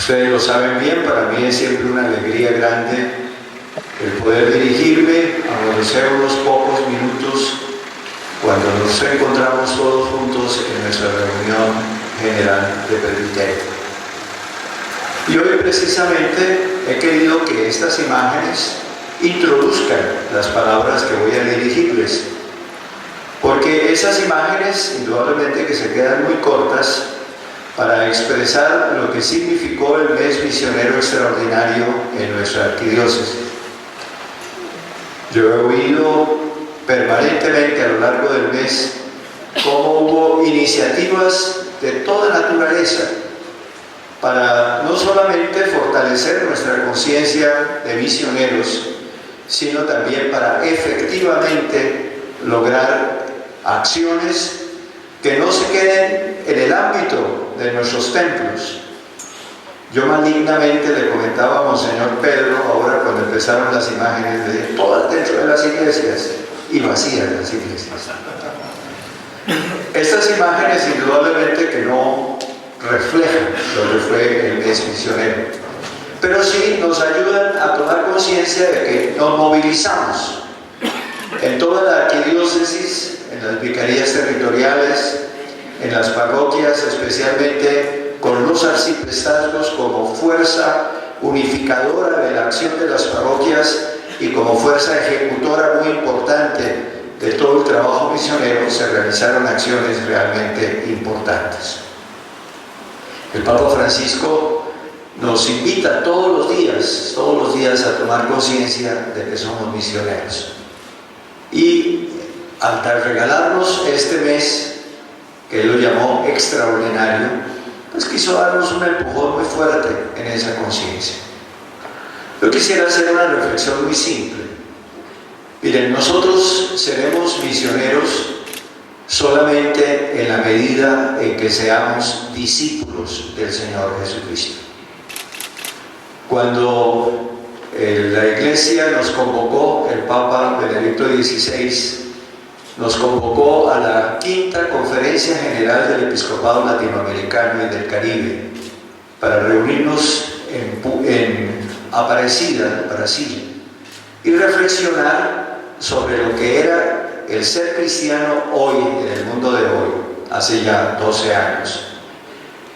Ustedes lo saben bien, para mí es siempre una alegría grande el poder dirigirme, agradecer unos pocos minutos cuando nos encontramos todos juntos en nuestra reunión general de presbiterio. Y hoy precisamente he querido que estas imágenes introduzcan las palabras que voy a dirigirles, porque esas imágenes indudablemente que se quedan muy cortas para expresar lo que significó el mes misionero extraordinario en nuestra arquidiócesis. Yo he oído permanentemente a lo largo del mes cómo hubo iniciativas de toda naturaleza para no solamente fortalecer nuestra conciencia de misioneros, sino también para efectivamente lograr acciones que no se queden en el ámbito de nuestros templos. Yo malignamente le comentaba a Monseñor Pedro, ahora cuando empezaron las imágenes, de todas dentro de las iglesias y vacías las iglesias. Estas imágenes indudablemente que no reflejan lo que fue el mes misionero, pero sí nos ayudan a tomar conciencia de que nos movilizamos en toda la arquidiócesis, en las vicarías territoriales, en las parroquias, especialmente con los arciprestazgos como fuerza unificadora de la acción de las parroquias y como fuerza ejecutora muy importante de todo el trabajo misionero. Se realizaron acciones realmente importantes. El Papa Francisco nos invita todos los días a tomar conciencia de que somos misioneros. Y al regalarnos este mes, que él lo llamó extraordinario, pues quiso darnos un empujón muy fuerte en esa conciencia. Yo quisiera hacer una reflexión muy simple. Miren, nosotros seremos misioneros solamente en la medida en que seamos discípulos del Señor Jesucristo. Cuando la Iglesia nos convocó, el Papa Benedicto XVI nos convocó a la quinta Conferencia General del Episcopado Latinoamericano y del Caribe para reunirnos en Aparecida, Brasil, y reflexionar sobre lo que era el ser cristiano hoy, en el mundo de hoy, hace ya 12 años.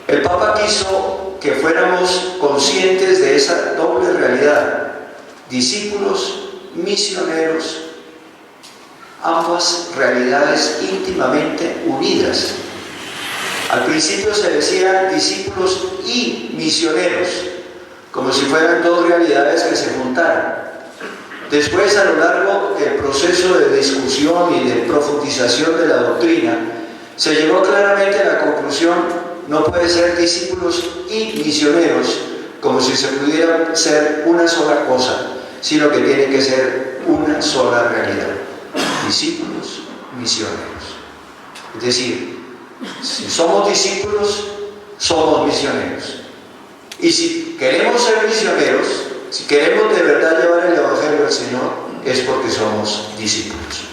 El Papa quiso que fuéramos conscientes de esa doble realidad: discípulos, misioneros, ambas realidades íntimamente unidas. Al principio se decía discípulos y misioneros, como si fueran dos realidades que se juntaran. Después, a lo largo del proceso de discusión y de profundización de la doctrina, se llegó claramente a la conclusión: no puede ser discípulos y misioneros como si se pudiera ser una sola cosa, sino que tiene que ser una sola realidad: discípulos, misioneros. Es decir, si somos discípulos, somos misioneros. Y si queremos ser misioneros, si queremos de verdad llevar el Evangelio al Señor, es porque somos discípulos.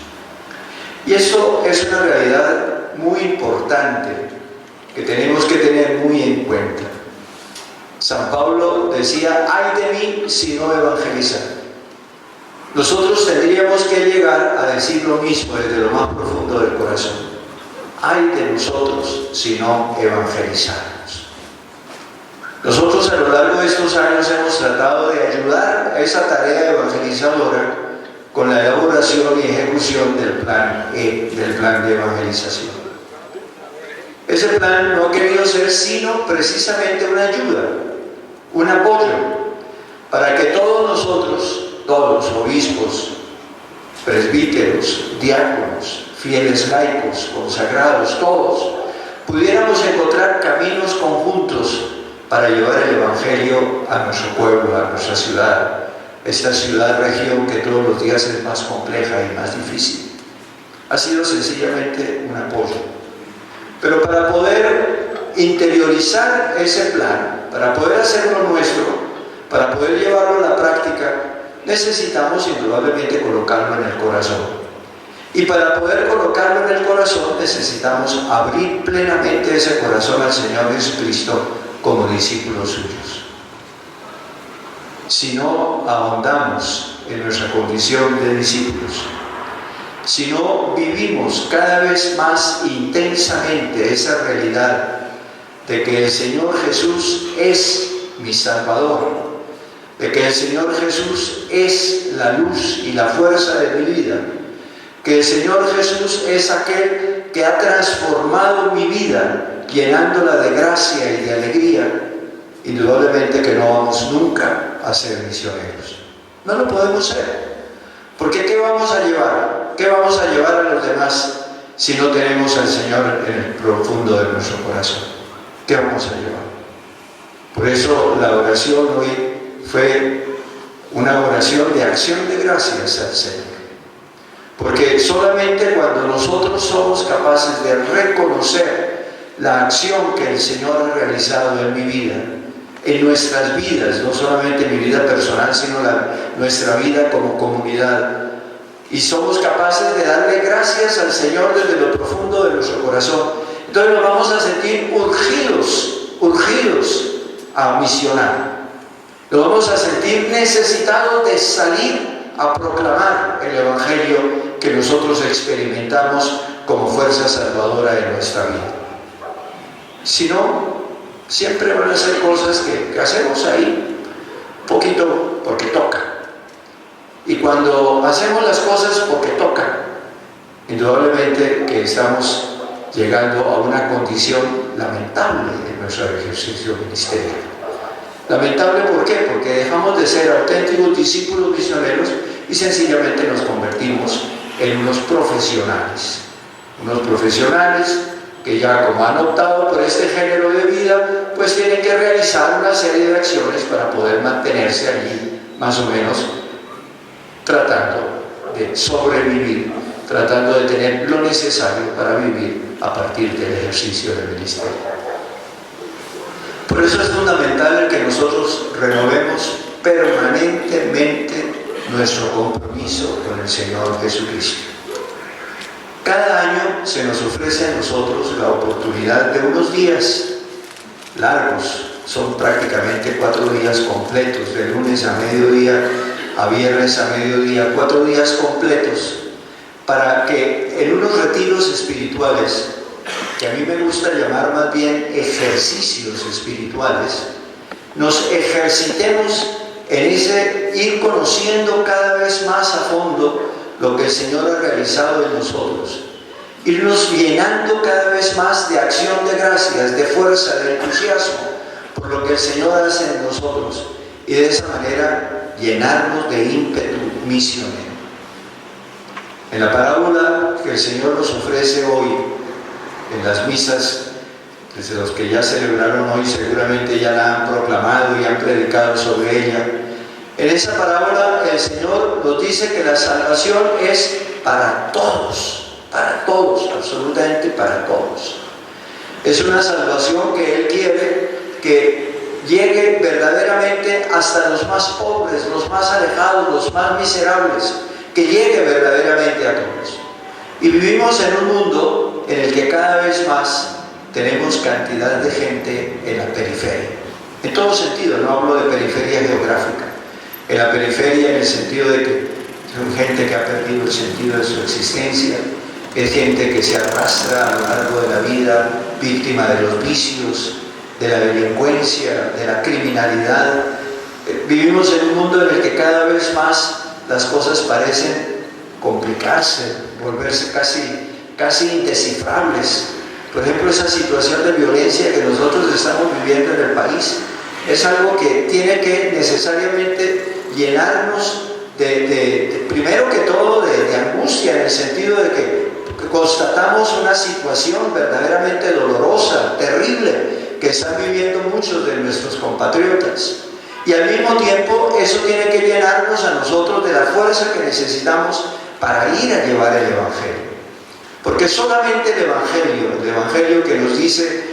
Y eso es una realidad muy importante que tenemos que tener muy en cuenta. San Pablo decía: ay de mí si no evangelizar. Nosotros tendríamos que llegar a decir lo mismo desde lo más profundo del corazón: ay de nosotros si no evangelizamos. Nosotros a lo largo de estos años hemos tratado de ayudar a esa tarea evangelizadora con la elaboración y ejecución del plan de evangelización. Ese plan no ha querido ser sino precisamente una ayuda, un apoyo, para que todos nosotros, todos obispos, presbíteros, diáconos, fieles laicos, consagrados, todos, pudiéramos encontrar caminos conjuntos para llevar el Evangelio a nuestro pueblo, a nuestra ciudad, esta ciudad-región que todos los días es más compleja y más difícil. Ha sido sencillamente un apoyo. Pero para poder interiorizar ese plan, para poder hacerlo nuestro, para poder llevarlo a la práctica, necesitamos indudablemente colocarlo en el corazón. Y para poder colocarlo en el corazón necesitamos abrir plenamente ese corazón al Señor Jesucristo como discípulos suyos. si no ahondamos en nuestra condición de discípulos, si no vivimos cada vez más intensamente esa realidad de que el Señor Jesús es mi Salvador, de que el Señor Jesús es la luz y la fuerza de mi vida, que el Señor Jesús es aquel que ha transformado mi vida, llenándola de gracia y de alegría, indudablemente que no vamos nunca a ser misioneros. No lo podemos ser. Porque ¿qué vamos a llevar? ¿Qué vamos a llevar a los demás si no tenemos al Señor en el profundo de nuestro corazón? ¿Qué vamos a llevar? Por eso la oración hoy fue una oración de acción de gracias al Señor. Porque solamente cuando nosotros somos capaces de reconocer la acción que el Señor ha realizado en mi vida, en nuestras vidas, no solamente mi vida personal, sino nuestra vida como comunidad, y somos capaces de darle gracias al Señor desde lo profundo de nuestro corazón, entonces nos vamos a sentir urgidos a misionar. Nos vamos a sentir necesitados de salir a proclamar el Evangelio que nosotros experimentamos como fuerza salvadora de nuestra vida. Si no, siempre van a ser cosas que hacemos ahí, un poquito porque toca. Y cuando hacemos las cosas porque toca, indudablemente que estamos llegando a una condición lamentable en nuestro ejercicio ministerial. Lamentable, ¿por qué? Porque dejamos de ser auténticos discípulos misioneros y sencillamente nos convertimos en unos profesionales que ya como han optado por este género de vida, pues tienen que realizar una serie de acciones para poder mantenerse allí, más o menos, tratando de sobrevivir, tratando de tener lo necesario para vivir a partir del ejercicio del ministerio. Por eso es fundamental el que nosotros renovemos permanentemente nuestro compromiso con el Señor Jesucristo. Cada año se nos ofrece a nosotros la oportunidad de unos días largos, son prácticamente 4 días completos, de lunes a mediodía a viernes a mediodía, 4 días completos, para que en unos retiros espirituales, que a mí me gusta llamar más bien ejercicios espirituales, nos ejercitemos en ese ir conociendo cada vez más a fondo lo que el Señor ha realizado en nosotros, irnos llenando cada vez más de acción de gracias, de fuerza, de entusiasmo por lo que el Señor hace en nosotros, y de esa manera llenarnos de ímpetu misionero. En la parábola que el Señor nos ofrece hoy en las misas, desde los que ya celebraron hoy seguramente ya la han proclamado y han predicado sobre ella, en esa parábola el Señor nos dice que la salvación es para todos, absolutamente para todos. Es una salvación que Él quiere que llegue verdaderamente hasta los más pobres, los más alejados, los más miserables, que llegue verdaderamente a todos. Y vivimos en un mundo en el que cada vez más tenemos cantidad de gente en la periferia. En todo sentido, no hablo de periferia geográfica. En la periferia en el sentido de que son gente que ha perdido el sentido de su existencia, es gente que se arrastra a lo largo de la vida, víctima de los vicios, de la delincuencia, de la criminalidad. Vivimos en un mundo en el que cada vez más las cosas parecen complicarse, volverse casi indescifrables. Por ejemplo, esa situación de violencia que nosotros estamos viviendo en el país es algo que tiene que necesariamente llenarnos primero que todo de angustia, en el sentido de que constatamos una situación verdaderamente dolorosa, terrible, que están viviendo muchos de nuestros compatriotas. Y al mismo tiempo eso tiene que llenarnos a nosotros de la fuerza que necesitamos para ir a llevar el Evangelio. Porque solamente el Evangelio que nos dice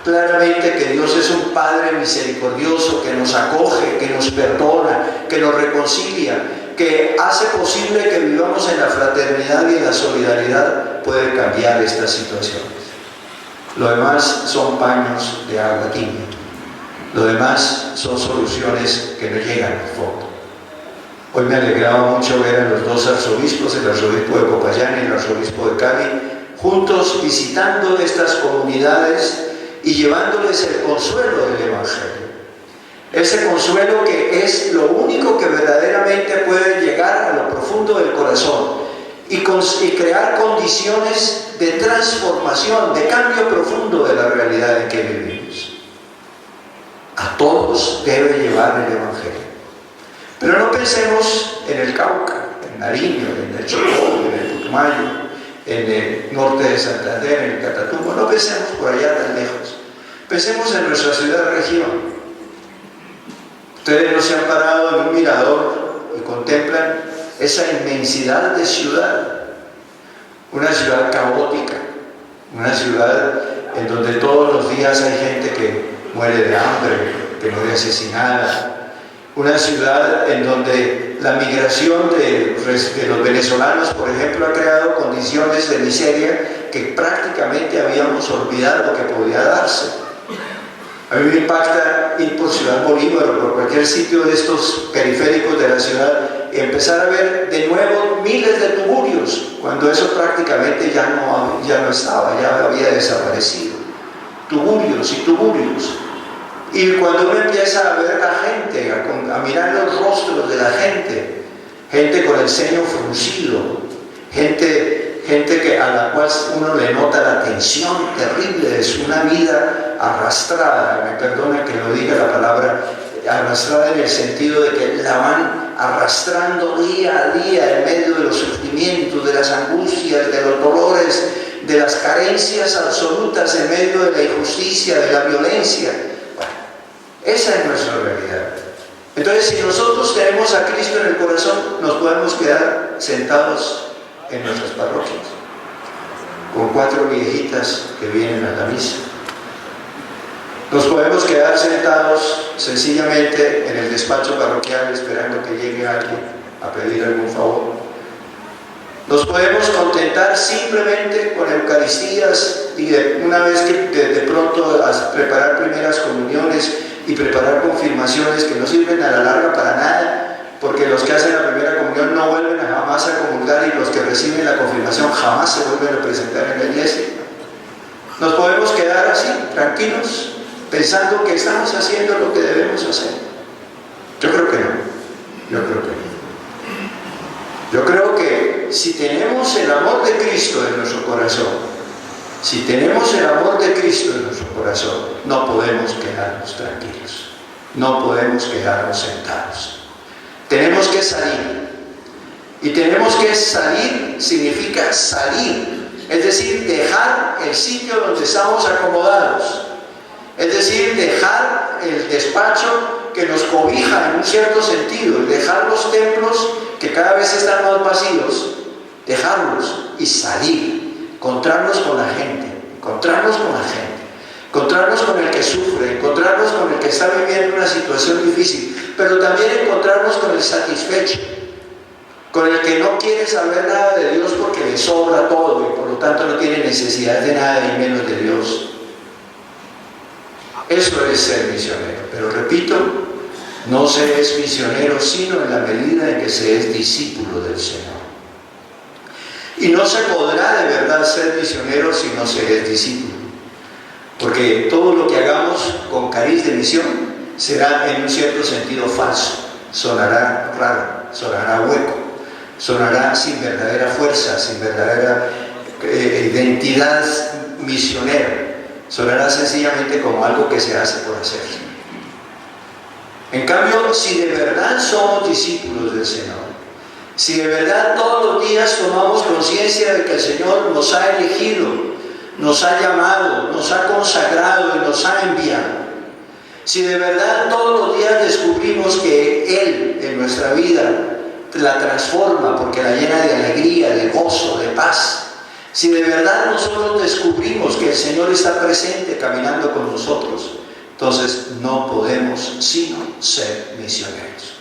claramente que Dios es un Padre misericordioso, que nos acoge, que nos perdona, que nos reconcilia, que hace posible que vivamos en la fraternidad y en la solidaridad, puede cambiar estas situaciones. Lo demás son paños de agua tibia. Lo demás son soluciones que no llegan al fondo. Hoy me alegraba mucho ver a los dos arzobispos, el arzobispo de Popayán y el arzobispo de Cali, juntos visitando estas comunidades y llevándoles el consuelo del Evangelio. Ese consuelo que es lo único que verdaderamente puede llegar a lo profundo del corazón y crear condiciones de transformación, de cambio profundo de la realidad en que vivimos. A todos debe llevar el Evangelio. Pero no pensemos en el Cauca, en Nariño, en el Chocó, en el Putumayo, en el norte de Santander, en el Catatumbo. No pensemos por allá tan lejos. Pensemos en nuestra ciudad-región. Ustedes no se han parado en un mirador y contemplan esa inmensidad de ciudad. Una ciudad caótica, una ciudad en donde todos los días hay gente que muere de hambre, que muere asesinada. Una ciudad en donde la migración de los venezolanos, por ejemplo, ha creado condiciones de miseria que prácticamente habíamos olvidado que podía darse. A mí me impacta ir por Ciudad Bolívar o por cualquier sitio de estos periféricos de la ciudad y empezar a ver de nuevo miles de tugurios, cuando eso prácticamente ya no estaba, ya había desaparecido. Tugurios y tugurios. Y cuando uno empieza a ver a la gente, a mirar los rostros de la gente, gente con el ceño fruncido, gente a la cual uno le nota la tensión terrible de una vida arrastrada, me perdona que lo diga la palabra, arrastrada en el sentido de que la van arrastrando día a día en medio de los sufrimientos, de las angustias, de los dolores, de las carencias absolutas, en medio de la injusticia, de la violencia. Esa es nuestra realidad. Entonces, si nosotros tenemos a Cristo en el corazón, nos podemos quedar sentados en nuestras parroquias, con 4 viejitas que vienen a la misa. Nos podemos quedar sentados sencillamente en el despacho parroquial esperando que llegue alguien a pedir algún favor. Nos podemos contentar simplemente con Eucaristías y una vez que de pronto preparar primeras comuniones y preparar confirmaciones que no sirven a la larga para nada, porque los que hacen la primera comunión no vuelven jamás a comulgar y los que reciben la confirmación jamás se vuelven a presentar en la iglesia. Nos podemos quedar así, tranquilos, pensando que estamos haciendo lo que debemos hacer. Yo creo que no. Yo creo que si tenemos el amor de Cristo en nuestro corazón, si tenemos el amor de Cristo en nuestro corazón, no podemos quedarnos tranquilos, no podemos quedarnos sentados. Tenemos que salir. Y tenemos que salir significa salir, es decir, dejar el sitio donde estamos acomodados, es decir, dejar el despacho que nos cobija en un cierto sentido, dejar los templos que cada vez están más vacíos, dejarlos y salir, encontrarnos con la gente, encontrarnos con el que sufre, encontrarnos con el que está viviendo una situación difícil, pero también encontrarnos con el satisfecho, con el que no quiere saber nada de Dios porque le sobra todo y por lo tanto no tiene necesidad de nada y menos de Dios. Eso es ser misionero, pero repito, no se es misionero sino en la medida en que se es discípulo del Señor. Y no se podrá de verdad ser misionero si no se es discípulo, porque todo lo que hagamos con cariz de misión será en un cierto sentido falso, sonará raro, sonará hueco, sonará sin verdadera fuerza, sin verdadera identidad misionera, sonará sencillamente como algo que se hace por hacer. En cambio, si de verdad somos discípulos del Señor, si de verdad todos los días tomamos conciencia de que el Señor nos ha elegido, nos ha llamado, nos ha consagrado y nos ha enviado, si de verdad todos los días descubrimos que Él en nuestra vida la transforma porque la llena de alegría, de gozo, de paz, si de verdad nosotros descubrimos que el Señor está presente caminando con nosotros, entonces no podemos sino ser misioneros.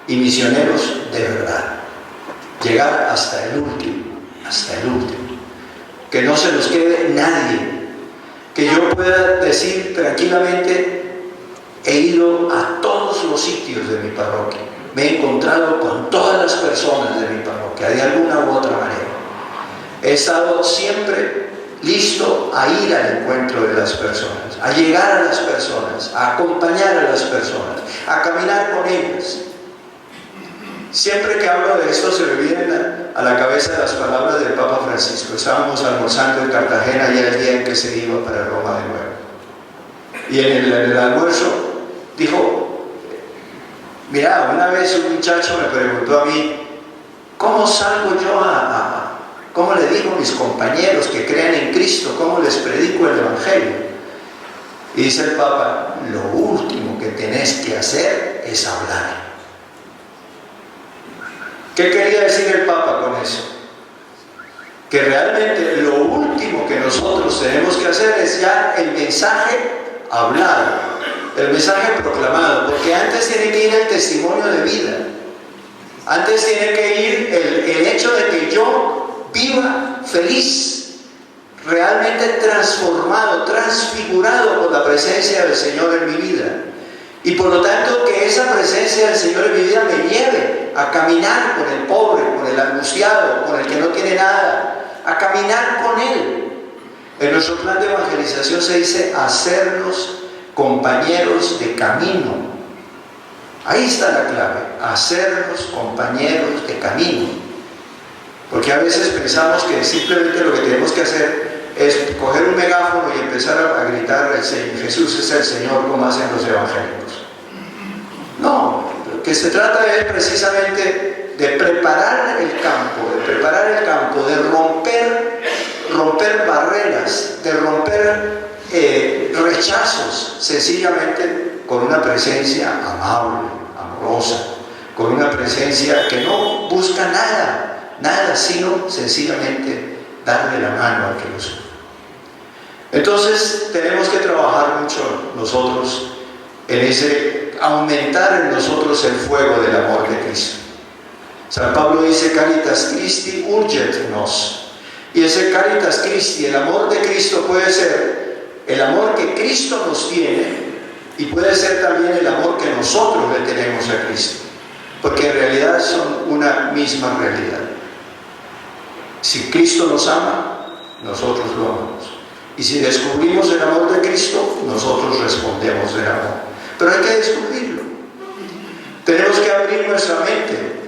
Y misioneros de verdad. Llegar hasta el último, hasta el último. Que no se nos quede nadie. Que yo pueda decir tranquilamente, He ido a todos los sitios de mi parroquia. Me he encontrado con todas las personas de mi parroquia, de alguna u otra manera. He estado siempre listo a ir al encuentro de las personas, a llegar a las personas, a acompañar a las personas, a caminar con ellas. Siempre que hablo de esto se me vienen a la cabeza las palabras del Papa Francisco. Estábamos almorzando en Cartagena ya el día en que se iba para Roma de nuevo. Y en el almuerzo dijo, mira, una vez un muchacho me preguntó a mí, ¿cómo salgo yo cómo le digo a mis compañeros que crean en Cristo, cómo les predico el Evangelio? Y dice el Papa, lo último que tenés que hacer es hablar. ¿Qué quería decir el Papa con eso? Que realmente lo último que nosotros tenemos que hacer es ya el mensaje hablado, el mensaje proclamado, porque antes tiene que ir el testimonio de vida, antes tiene que ir el hecho de que yo viva feliz, realmente transformado, transfigurado por la presencia del Señor en mi vida. Y por lo tanto que esa presencia del Señor en mi vida me lleve a caminar con el pobre, con el angustiado, con el que no tiene nada, a caminar con Él. En nuestro plan de evangelización se dice hacernos compañeros de camino. Ahí está la clave, hacernos compañeros de camino. Porque a veces pensamos que simplemente lo que tenemos que hacer es coger un megáfono y empezar a gritar Jesús es el Señor, como hacen los evangélicos. No, lo que se trata es precisamente de preparar el campo, de romper barreras, de romper rechazos, sencillamente con una presencia amable, amorosa, con una presencia que no busca nada, sino sencillamente darle la mano al que lo sufre. Entonces tenemos que trabajar mucho nosotros en aumentar en nosotros el fuego del amor de Cristo. San Pablo dice Caritas Christi urget nos, y ese Caritas Christi, el amor de Cristo, puede ser el amor que Cristo nos tiene y puede ser también el amor que nosotros le tenemos a Cristo, porque en realidad son una misma realidad. Si Cristo nos ama, nosotros lo amamos. Y si descubrimos el amor de Cristo, nosotros respondemos del amor. Pero hay que descubrirlo. Tenemos que abrir nuestra mente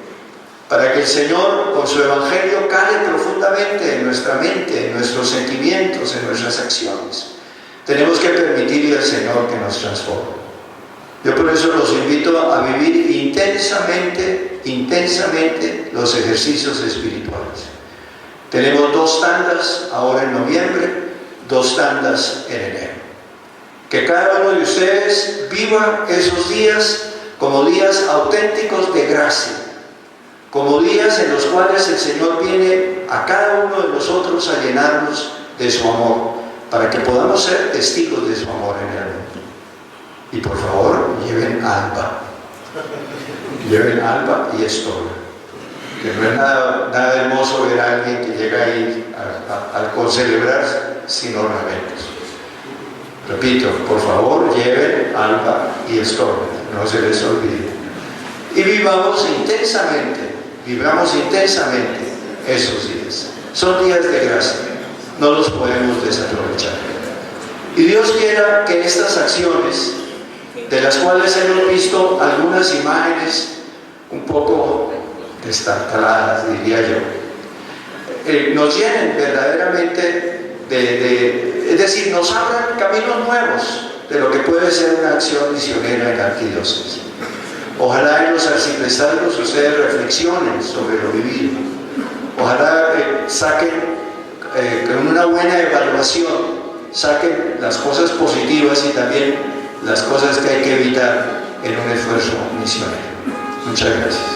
para que el Señor, con su Evangelio, cale profundamente en nuestra mente, en nuestros sentimientos, en nuestras acciones. Tenemos que permitirle al Señor que nos transforme. Yo por eso los invito a vivir intensamente los ejercicios espirituales. Tenemos 2 tandas ahora en noviembre, 2 tandas en enero. Que cada uno de ustedes viva esos días como días auténticos de gracia, como días en los cuales el Señor viene a cada uno de nosotros a llenarnos de su amor, para que podamos ser testigos de su amor en el mundo. Y por favor, lleven alba y estorba. Que no es nada hermoso ver a alguien que llega ahí al concelebrar sin ornamentos. Repito, por favor, lleven alba y estorba, no se les olvide. Y vivamos intensamente esos días. Son días de gracia, no los podemos desaprovechar. Y Dios quiera que estas acciones, de las cuales hemos visto algunas imágenes un poco destartaladas, diría yo, nos llenen verdaderamente es decir, nos abran caminos nuevos de lo que puede ser una acción misionera en la arquidiócesis. Ojalá en los arciprestazgos ustedes reflexionen sobre lo vivido. Ojalá saquen con una buena evaluación, saquen las cosas positivas y también las cosas que hay que evitar en un esfuerzo misionero. Muchas gracias.